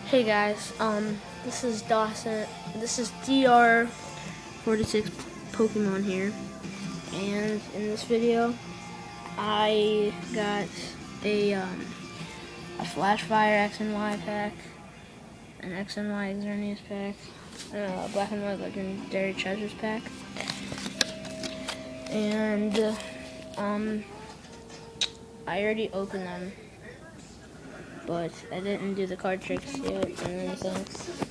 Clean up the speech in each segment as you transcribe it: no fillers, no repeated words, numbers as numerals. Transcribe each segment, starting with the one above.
Hey guys, this is Dawson. This is DR46 Pokemon here, and in this video, I got a Flash Fire X and Y pack, an X and Y Xerneas pack, a Black and White Legendary Treasures pack, and I already opened them, but I didn't do the card tricks yet and anything.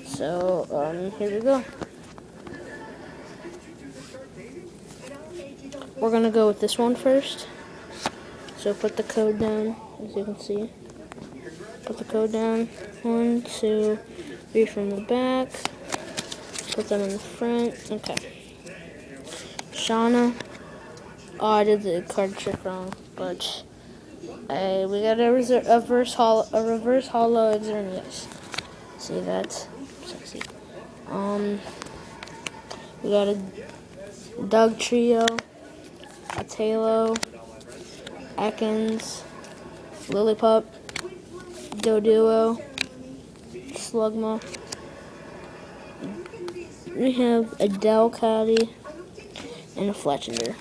So, here we go. We're gonna go with this one first. So put the code down, as you can see. Put the code down. 1, 2, 3 from the back. Put them in the front. Okay. Shauna. Oh, I did the card trick wrong, but we got a reverse hollow Xerneas. See that? Sexy. We got a Dugtrio, a Tailo, Ekans, Lillipup, Doduo, Slugma. We have a Delcatty and a Fletchinder.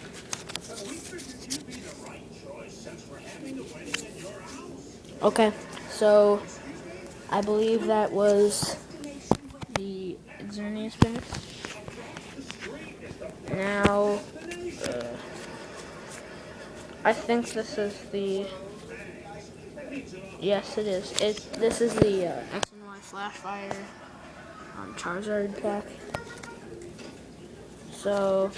Okay, so I believe that was the Xerneas pack. Now, I think this is the. Yes, it is. This is the X and Y Flash Fire Charizard pack. So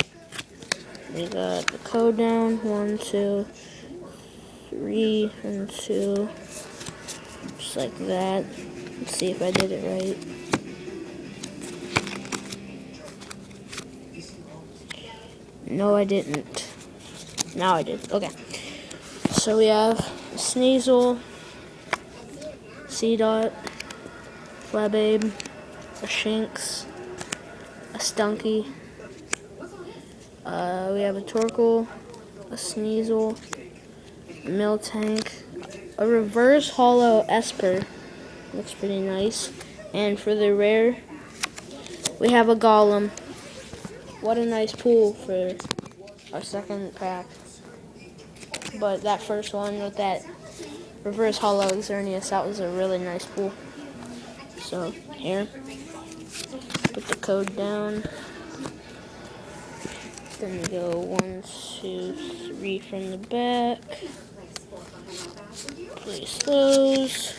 we got the code down. 1, 2, 3, and 2, just like that. Let's see if I did it right. No, I didn't. Now I did. Okay. So we have Sneasel, Seedot, Flababe, a Shinx, a Stunky. We have a Torkoal, a Sneasel, a Miltank, a reverse hollow Esper. Looks pretty nice. And for the rare, we have a Golem. What a nice pull for our second pack. But that first one with that reverse hollow Xerneas, that was a really nice pull. So here, put the code down. Then we go 1, 2, 3 from the back. Place those.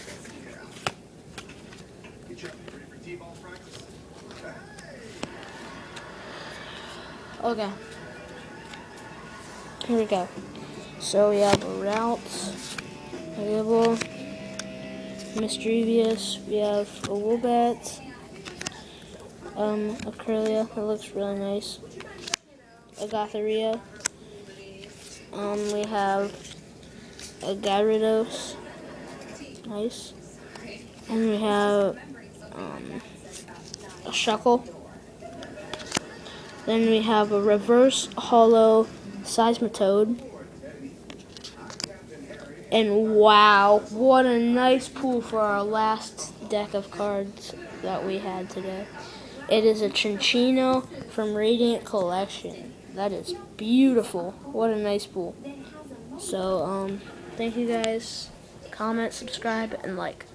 Okay. Here we go. So we have a Routes, a Weevil, Mischievous, we have a Woobat, a Kirlia that looks really nice, a Gothorita, we have a Gyarados, nice, and we have a Shuckle. Then we have a reverse hollow Seismitoad. And wow, what a nice pull for our last deck of cards that we had today. It is a Chinchino from Radiant Collection. That is beautiful. What a nice pull. So, thank you guys. Comment, subscribe, and like.